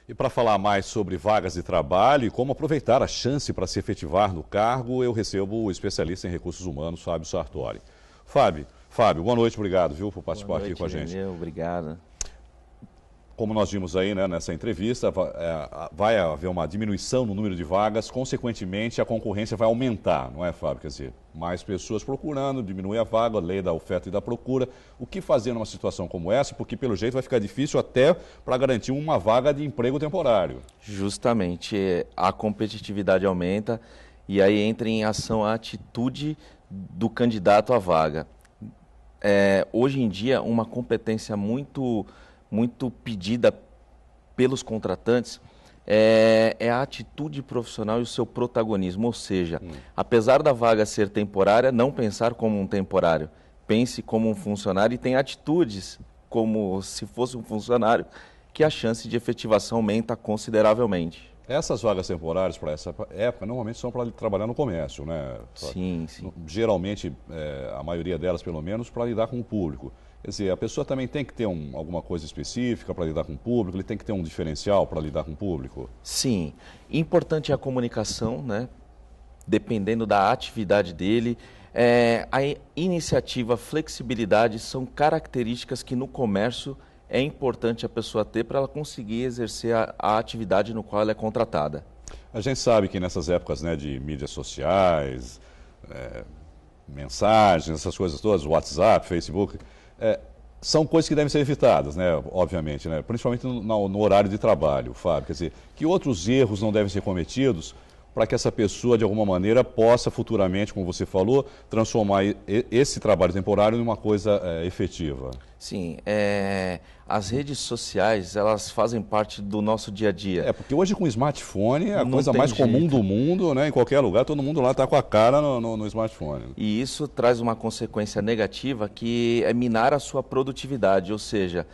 E para falar mais sobre vagas de trabalho e como aproveitar a chance para se efetivar no cargo, eu recebo o especialista em recursos humanos, Fábio Sartori. Fábio, boa noite, obrigado, viu, por participar aqui com a gente. Obrigado. Como nós vimos aí, né, nessa entrevista, vai haver uma diminuição no número de vagas, consequentemente a concorrência vai aumentar, não é, Fábio? Quer dizer, mais pessoas procurando, diminui a vaga, a lei da oferta e da procura. O que fazer numa situação como essa? Porque, pelo jeito, vai ficar difícil até para garantir uma vaga de emprego temporário. Justamente, a competitividade aumenta e aí entra em ação a atitude do candidato à vaga. Hoje em dia, uma competência muito pedida pelos contratantes é a atitude profissional e o seu protagonismo, ou seja, apesar da vaga ser temporária, não pensar como um temporário, pense como um funcionário e tenha atitudes como se fosse um funcionário, que a chance de efetivação aumenta consideravelmente. Essas vagas temporárias para essa época normalmente são para trabalhar no comércio, né? Sim. Geralmente, a maioria delas pelo menos, para lidar com o público. Quer dizer, a pessoa também tem que ter alguma coisa específica para lidar com o público, ele tem que ter um diferencial para lidar com o público? Sim. Importante é a comunicação, né? Dependendo da atividade dele. A iniciativa, a flexibilidade são características que no comércio é importante a pessoa ter para ela conseguir exercer a atividade no qual ela é contratada. A gente sabe que nessas épocas, né, de mídias sociais, mensagens, essas coisas todas, WhatsApp, Facebook, são coisas que devem ser evitadas, né, obviamente, né, principalmente no horário de trabalho, Fábio. Quer dizer, que outros erros não devem ser cometidos para que essa pessoa, de alguma maneira, possa futuramente, como você falou, transformar esse trabalho temporário em uma coisa efetiva? Sim, as redes sociais, elas fazem parte do nosso dia a dia. Porque hoje com o smartphone é a Não coisa tem mais jeito. comum do mundo, né? Em qualquer lugar, todo mundo lá está com a cara no smartphone. E isso traz uma consequência negativa que é minar a sua produtividade, ou seja,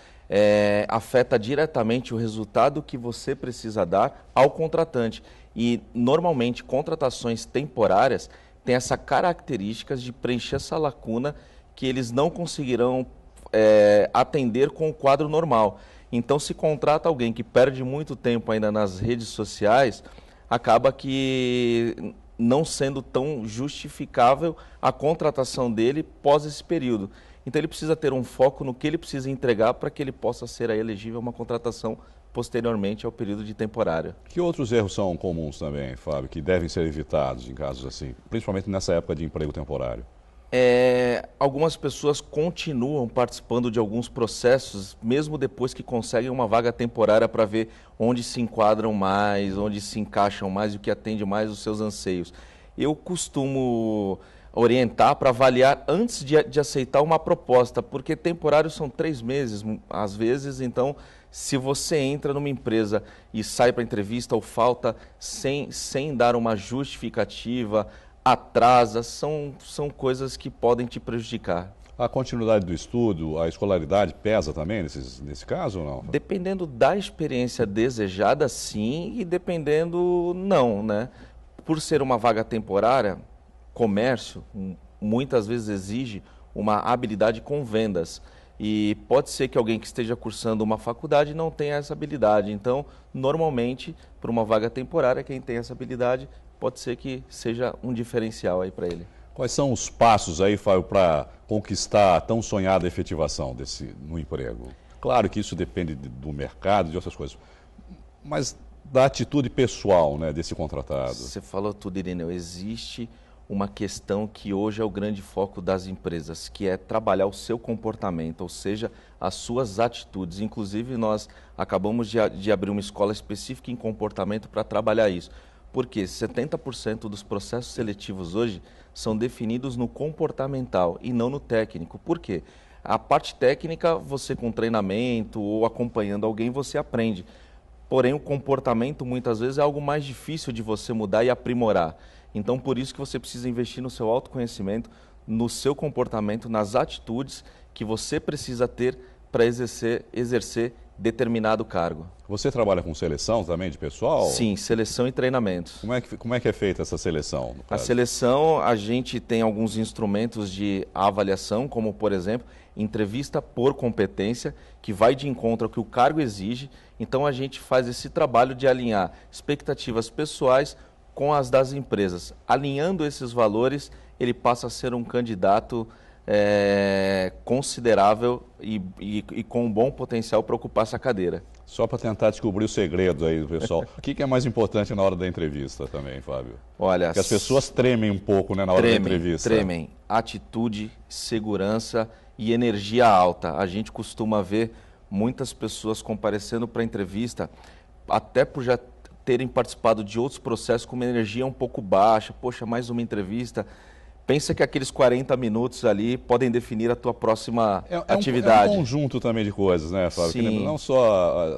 afeta diretamente o resultado que você precisa dar ao contratante. E, normalmente, contratações temporárias têm essa característica de preencher essa lacuna que eles não conseguirão atender com o quadro normal. Então, se contrata alguém que perde muito tempo ainda nas redes sociais, acaba que não sendo tão justificável a contratação dele pós esse período. Então, ele precisa ter um foco no que ele precisa entregar para que ele possa ser elegível a uma contratação posteriormente ao período de temporário. Que outros erros são comuns também, Fábio, que devem ser evitados em casos assim, principalmente nessa época de emprego temporário? Algumas pessoas continuam participando de alguns processos, mesmo depois que conseguem uma vaga temporária, para ver onde se enquadram mais, onde se encaixam mais e o que atende mais os seus anseios. Eu costumo orientar para avaliar antes de aceitar uma proposta, porque temporários são 3 meses, às vezes, então, se você entra numa empresa e sai para entrevista ou falta sem dar uma justificativa, atrasa, são coisas que podem te prejudicar. A continuidade do estudo, a escolaridade pesa também nesse caso ou não? Dependendo da experiência desejada, sim, e dependendo, não, né? Por ser uma vaga temporária, comércio muitas vezes exige uma habilidade com vendas. E pode ser que alguém que esteja cursando uma faculdade não tenha essa habilidade. Então, normalmente, para uma vaga temporária, quem tem essa habilidade pode ser que seja um diferencial aí para ele. Quais são os passos aí, Fábio, para conquistar a tão sonhada efetivação no emprego? Claro que isso depende do mercado e de outras coisas, mas da atitude pessoal, né, desse contratado. Você falou tudo, Irineu. Existe uma questão que hoje é o grande foco das empresas, que é trabalhar o seu comportamento, ou seja, as suas atitudes. Inclusive, nós acabamos de abrir uma escola específica em comportamento para trabalhar isso. Porque 70% dos processos seletivos hoje são definidos no comportamental e não no técnico. Por quê? A parte técnica, você com treinamento ou acompanhando alguém, você aprende. Porém, o comportamento, muitas vezes, é algo mais difícil de você mudar e aprimorar. Então, por isso que você precisa investir no seu autoconhecimento, no seu comportamento, nas atitudes que você precisa ter para exercer determinado cargo. Você trabalha com seleção também de pessoal? Sim, seleção e treinamentos. Como é que é feita essa seleção? A seleção, a gente tem alguns instrumentos de avaliação, como, por exemplo, entrevista por competência, que vai de encontro ao que o cargo exige. Então, a gente faz esse trabalho de alinhar expectativas pessoais com as das empresas. Alinhando esses valores, ele passa a ser um candidato considerável e com um bom potencial para ocupar essa cadeira. Só para tentar descobrir os segredos aí do pessoal. O que é mais importante na hora da entrevista também, Fábio? Olha, porque as pessoas tremem um pouco, né, na hora da entrevista. Tremem. Atitude, segurança e energia alta. A gente costuma ver muitas pessoas comparecendo para a entrevista, até por já terem participado de outros processos com uma energia um pouco baixa. Poxa, mais uma entrevista. Pensa que aqueles 40 minutos ali podem definir a tua próxima atividade. É um conjunto também de coisas, né, Fábio? Sim. Não só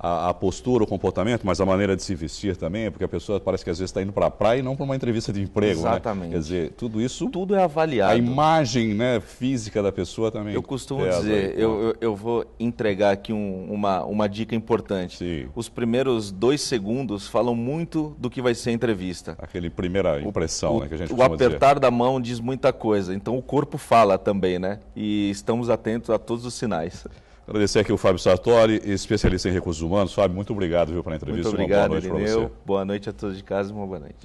a postura, o comportamento, mas a maneira de se vestir também, porque a pessoa parece que às vezes está indo para a praia e não para uma entrevista de emprego. Exatamente. Né? Quer dizer, tudo isso... Tudo é avaliado. A imagem, né, física da pessoa também. Eu costumo dizer, eu vou entregar aqui uma dica importante. Sim. Os primeiros 2 segundos falam muito do que vai ser a entrevista. Aquele primeira impressão, né, que a gente costuma dizer. O apertar da mão diz muita coisa, então o corpo fala também, né? E estamos atentos a todos os sinais. Agradecer aqui o Fábio Sartori, especialista em recursos humanos. Fábio, muito obrigado pela entrevista. Muito obrigado, uma boa noite para você. Boa noite a todos de casa e uma boa noite.